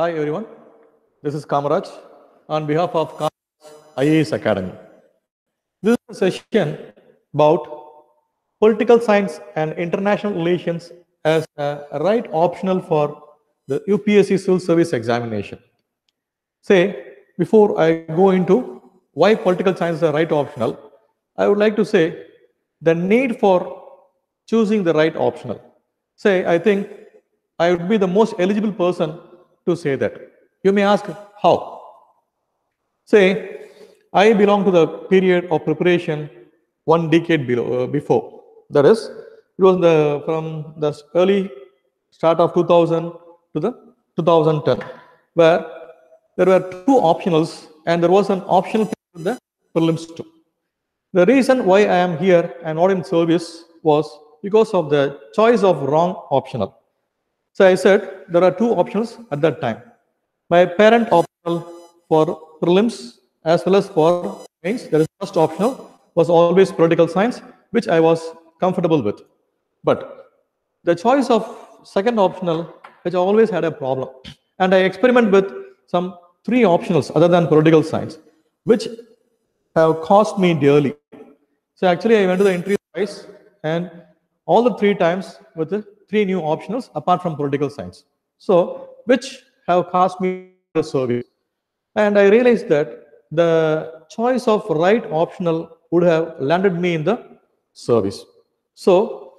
Hi everyone, this is Kamaraj on behalf of IAS Academy. This is a session about political science and international relations as a right optional for the UPSC Civil Service examination. Before I go into why political science is a right optional, I would like to say the need for choosing the right optional. I think I would be the most eligible person to say that. You may ask how. I belong to the period of preparation 1 decade before. That is, it was from the early start of 2000 to the 2010, where there were two optionals and there was an optional in the prelims too. The reason why I am here and not in service was because of the choice of wrong optional. So I said there are two options at that time. My parent optional for prelims as well as for mains, there is first optional was always political science, which I was comfortable with. But the choice of second optional, which I always had a problem. And I experiment with some three optionals other than political science, which have cost me dearly. So actually I went to the interview twice and all the three times with the three new optionals apart from political science. So which have cost me the service. And I realized that the choice of right optional would have landed me in the service. So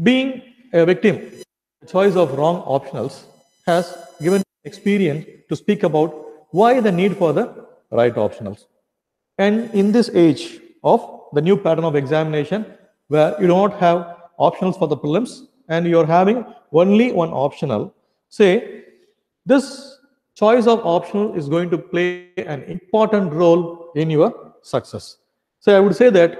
being a victim, the choice of wrong optionals has given experience to speak about why the need for the right optionals. And in this age of the new pattern of examination, where you don't have optionals for the prelims and you're having only one optional, this choice of optional is going to play an important role in your success. I would say that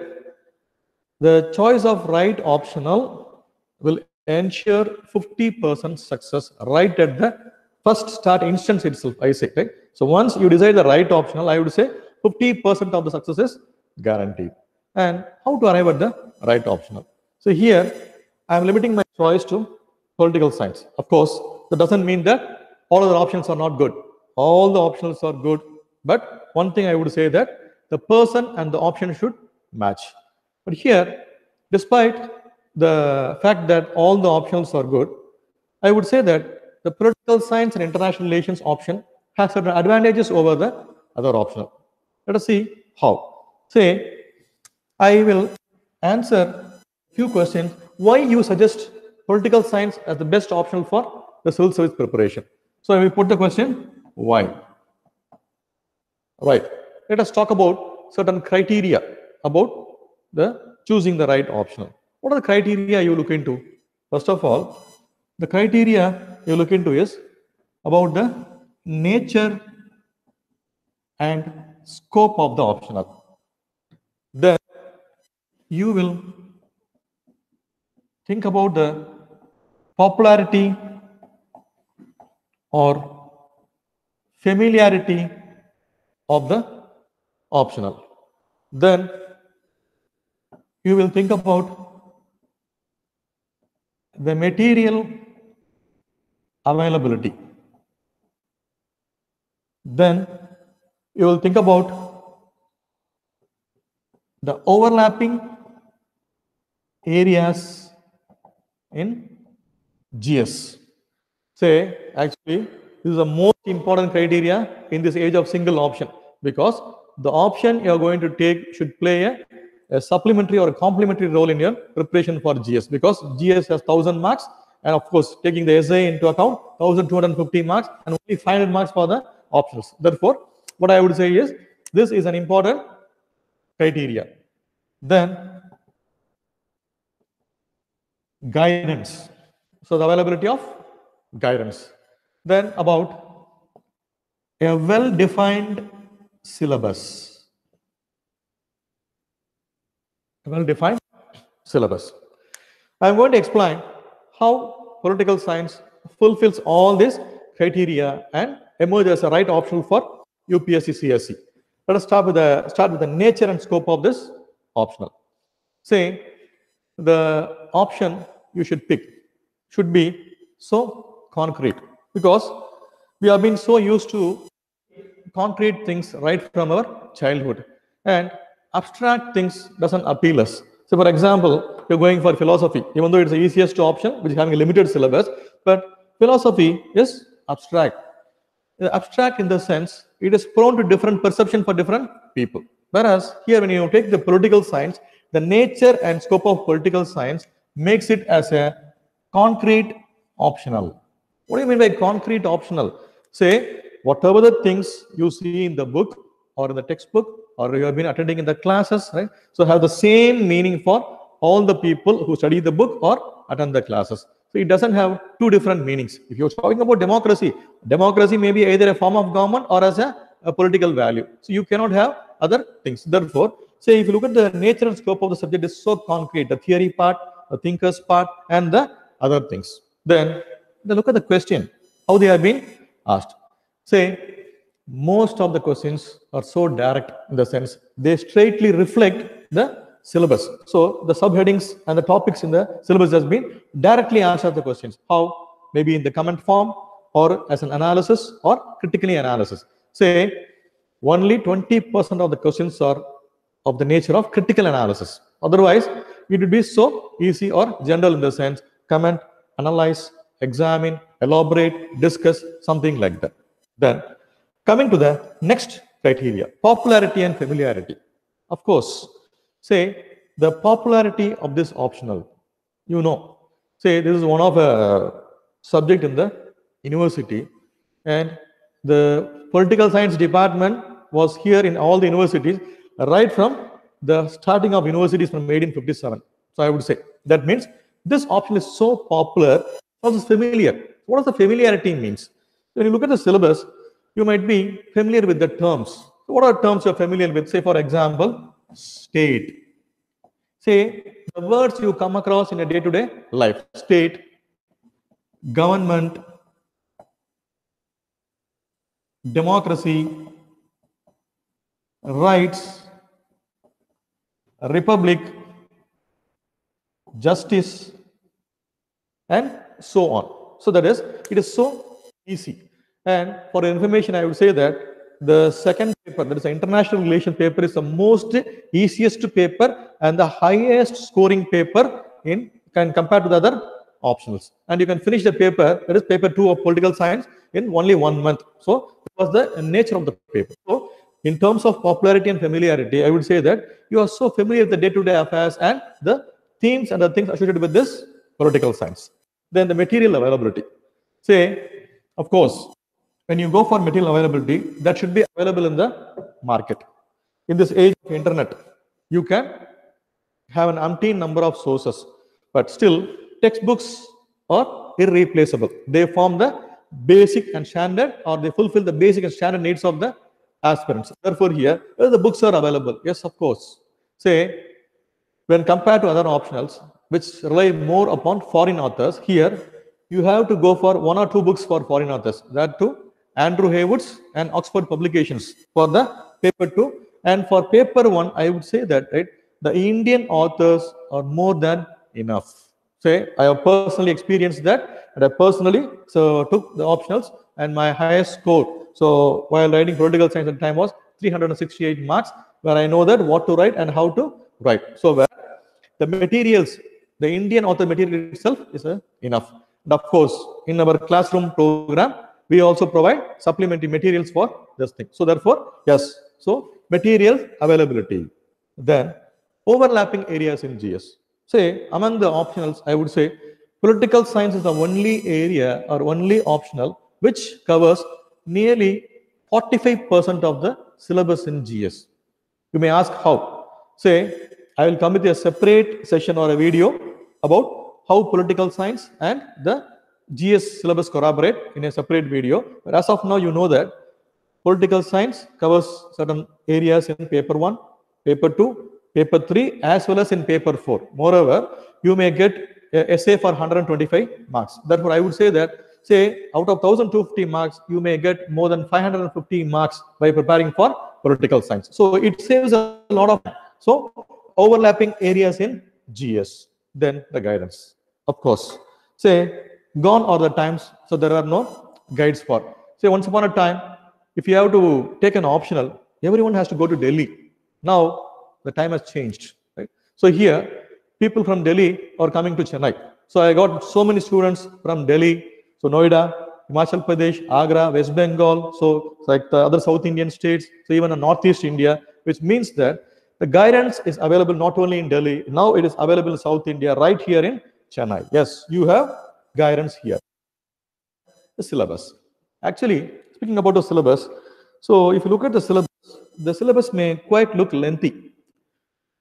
the choice of right optional will ensure 50% success right at the first start instance itself, I say, right? So once you decide the right optional, I would say 50% of the success is guaranteed. And how to arrive at the right optional? So here, I'm limiting my choice to political science. Of course, that doesn't mean that all other options are not good. All the options are good. But one thing I would say that the person and the option should match. But here, despite the fact that all the options are good, I would say that the political science and international relations option has certain advantages over the other option. Let us see how. I will answer few questions. Why you suggest political science as the best option for the civil service preparation? So I will put the question, why? Right. Let us talk about certain criteria about the choosing the right optional. What are the criteria you look into? First of all, the criteria you look into is about the nature and scope of the optional. Then you will think about the popularity or familiarity of the optional. Then you will think about the material availability. Then you will think about the overlapping areas in GS. Actually, this is the most important criteria in this age of single option, because the option you are going to take should play a supplementary or a complementary role in your preparation for GS, because GS has 1000 marks, and of course taking the essay into account 1250 marks and only 500 marks for the options. Therefore, what I would say is this is an important criteria. Then guidance. So the availability of guidance. Then about a well-defined syllabus. A well-defined syllabus. I'm going to explain how political science fulfills all these criteria and emerges as a right option for UPSC CSE. Let us start with the nature and scope of this optional. The option you should pick should be so concrete, because We have been so used to concrete things right from our childhood, and abstract things doesn't appeal us. So for example, you're going for philosophy, even though it's the easiest option, which is having a limited syllabus, but philosophy is abstract. Abstract in the sense it is prone to different perception for different people. Whereas here, when you take the political science, the nature and scope of political science makes it as a concrete optional. What do you mean by concrete optional? Say, whatever the things you see in the book or in the textbook or you have been attending in the classes, right? So have the same meaning for all the people who study the book or attend the classes. So it doesn't have two different meanings. If you're talking about democracy, democracy may be either a form of government or as a political value. So you cannot have other things. Therefore, say if you look at the nature and scope of the subject is so concrete, the theory part, the thinkers part, and the other things. Then look at the question, how they have been asked. Say, most of the questions are so direct in the sense they straightly reflect the syllabus. So the subheadings and the topics in the syllabus has been directly answered the questions. How? Maybe in the comment form or as an analysis or critically analysis. Say, only 20% of the questions are of the nature of critical analysis. Otherwise, it would be so easy or general in the sense comment, analyze, examine, elaborate, discuss, something like that. Then, coming to the next criteria, popularity and familiarity. Of course, say the popularity of this optional, say this is one of a subject in the university, and the political science department was here in all the universities right from the starting of universities from 1857. So I would say that means this option is so popular, also familiar. What does the familiarity means? When you look at the syllabus, you might be familiar with the terms. So what are terms you're familiar with? Say, for example, state. Say, the words you come across in a day-to-day life. State, government, democracy, rights, republic, justice, and so on. So that is, it is so easy. And for information, I would say that the second paper, that is the international relation paper, is the most easiest paper and the highest scoring paper in compared to the other optionals. And you can finish the paper, that is paper 2 of political science, in only 1 month. So it was the nature of the paper. So in terms of popularity and familiarity, I would say that you are so familiar with the day-to-day affairs and the themes and the things associated with this political science. Then the material availability. Say, of course, when you go for material availability, that should be available in the market. In this age of internet, you can have an umpteen number of sources, but still textbooks are irreplaceable. They form the basic and standard, or they fulfill the basic and standard needs of the aspirants. Therefore, here, the books are available. Yes, of course. Say, when compared to other optionals, which rely more upon foreign authors, here you have to go for 1 or 2 books for foreign authors. That too, Andrew Haywood's and Oxford publications for the paper 2. And for paper 1, I would say that the Indian authors are more than enough. Say, I have personally experienced that, and I personally took the optionals, and my highest score, so while writing political science at the time, was 368 marks, where I know that what to write and how to write. So where the materials, the Indian author material itself is enough. And of course, in our classroom program, we also provide supplementary materials for this thing. So therefore, yes, so material availability. Then overlapping areas in GS. Say, among the optionals, I would say political science is the only area or only optional which covers nearly 45% of the syllabus in GS. You may ask how. Say, I will come with a separate session or a video about how political science and the GS syllabus corroborate in a separate video. But as of now, you know that political science covers certain areas in paper 1, paper 2, paper 3, as well as in paper 4. Moreover, you may get an essay for 125 marks. Therefore, I would say that, say, out of 1250 marks, you may get more than 550 marks by preparing for political science. So it saves a lot of time. So overlapping areas in GS. Then the guidance. Of course, say, gone are the times, so there are no guides for. Say once upon a time, if you have to take an optional, everyone has to go to Delhi. Now the time has changed, right? So here, people from Delhi are coming to Chennai. So I got so many students from Delhi, so Noida, Himachal Pradesh, Agra, West Bengal, so like the other South Indian states, so even in Northeast India, which means that the guidance is available not only in Delhi, now it is available in South India, right here in Chennai. Yes, you have guidance here. The syllabus. Actually, speaking about the syllabus, so if you look at the syllabus may quite look lengthy.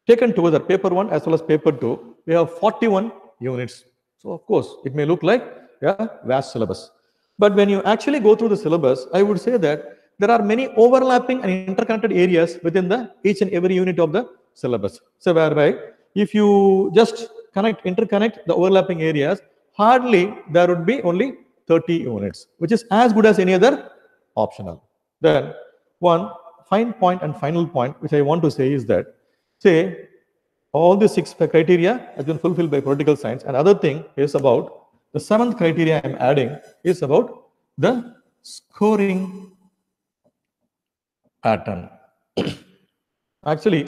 Taken together, paper 1 as well as paper 2, we have 41 units. So of course, it may look like a vast syllabus. But when you actually go through the syllabus, I would say that there are many overlapping and interconnected areas within the each and every unit of the syllabus. So whereby if you just interconnect the overlapping areas, hardly there would be only 30 units, which is as good as any other optional. Then one fine point and final point which I want to say is that, say, all the 6 criteria has been fulfilled by political science. And other thing is about the 7th criteria I am adding is about the scoring pattern. Actually,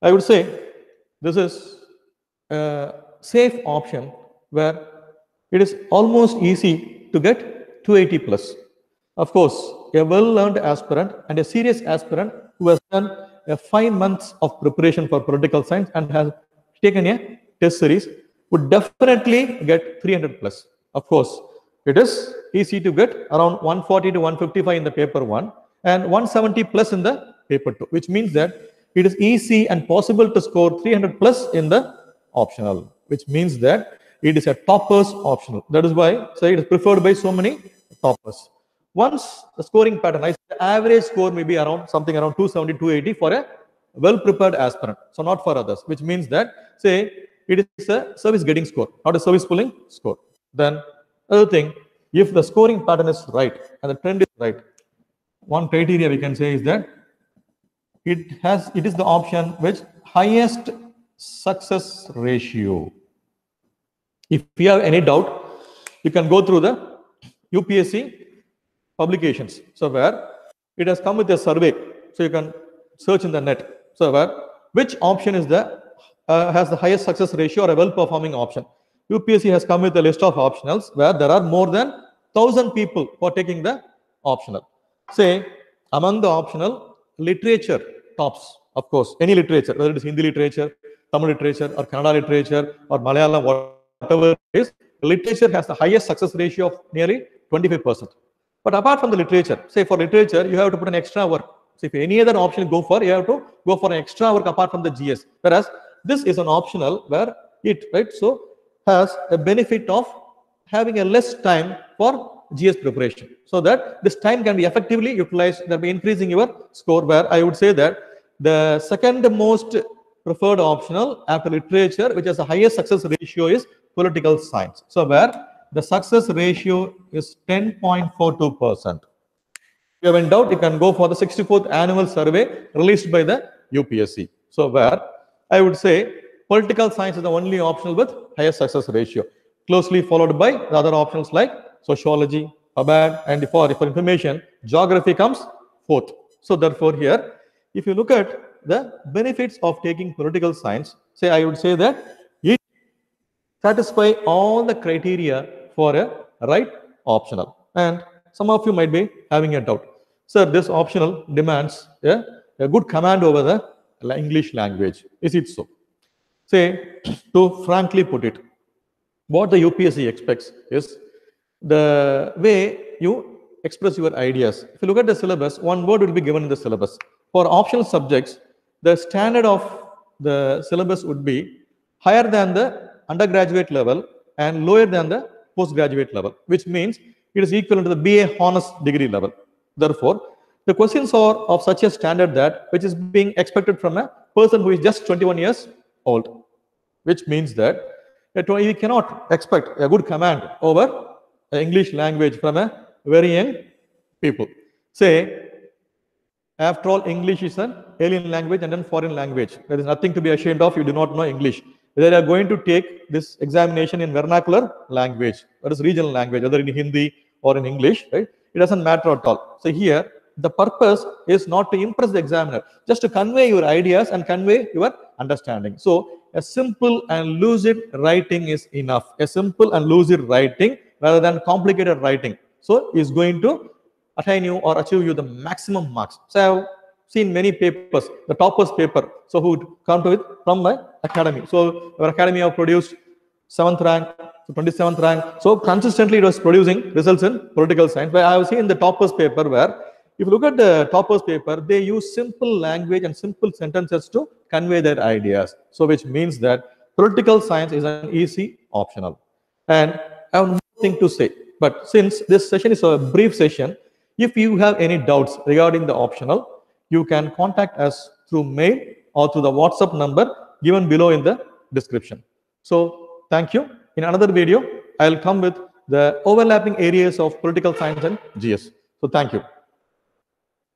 I would say this is a safe option where it is almost easy to get 280 plus. Of course, a well-learned aspirant and a serious aspirant who has done 5 months of preparation for political science and has taken a test series would definitely get 300 plus. Of course, it is easy to get around 140 to 155 in the paper 1 and 170 plus in the paper 2, which means that it is easy and possible to score 300 plus in the optional, which means that it is a toppers optional. That is why it is preferred by so many toppers. Once the scoring pattern, the average score may be around something around 270, 280 for a well-prepared aspirant. So not for others, which means that, say, it is a service getting score, not a service pulling score. Then other thing, if the scoring pattern is right and the trend is right, one criteria we can say is that it is the option which highest success ratio. If you have any doubt, you can go through the UPSC publications. So where it has come with a survey, so you can search in the net. So where which option is the has the highest success ratio or a well-performing option? UPSC has come with a list of optionals where there are more than 1,000 people for taking the optional. Say among the optional, literature tops. Of course, any literature, whether it is Hindi literature, Tamil literature, or Kannada literature, or Malayalam, whatever it is, literature has the highest success ratio of nearly 25%. But apart from the literature, say for literature, you have to put an extra work. So if any other option you go for, you have to go for an extra work apart from the GS. Whereas this is an optional where it, has a benefit of having a less time for GS preparation. So that this time can be effectively utilized, thereby increasing your score, where I would say that the second most preferred optional after literature, which has the highest success ratio, is political science. So where the success ratio is 10.42%. If you have in doubt, you can go for the 64th annual survey released by the UPSC. So where I would say political science is the only optional with highest success ratio, closely followed by the other options like sociology, PABAD, and for information, geography comes 4th. So therefore here, if you look at the benefits of taking political science, I would say that it satisfies all the criteria for a right optional. And some of you might be having a doubt. Sir, this optional demands a good command over the English language. Is it so? To frankly put it, what the UPSC expects is the way you express your ideas. If you look at the syllabus, one word will be given in the syllabus. For optional subjects, the standard of the syllabus would be higher than the undergraduate level and lower than the postgraduate level, which means it is equivalent to the BA honors degree level. Therefore, the questions are of such a standard that which is being expected from a person who is just 21 years old, which means that you cannot expect a good command over the English language from a very young people. After all, English is an alien language and then foreign language. There is nothing to be ashamed of. You do not know English. They are going to take this examination in vernacular language, that is regional language, whether in Hindi or in English, right? it doesn't matter at all. So here, the purpose is not to impress the examiner, just to convey your ideas and convey your understanding. So a simple and lucid writing is enough. A simple and lucid writing rather than complicated writing. So is going to attain you or achieve you the maximum marks. So I have seen many papers, the toppers paper, so who would come to it from my academy. So our academy have produced 7th rank, so 27th rank. So consistently it was producing results in political science. But I have seen the toppers paper where, if you look at the toppers paper, they use simple language and simple sentences to convey their ideas. So which means that political science is an easy optional. And I have one more thing to say. But since this session is a brief session, if you have any doubts regarding the optional, you can contact us through mail or through the WhatsApp number given below in the description. So thank you. In another video, I'll come with the overlapping areas of political science and GS. So thank you.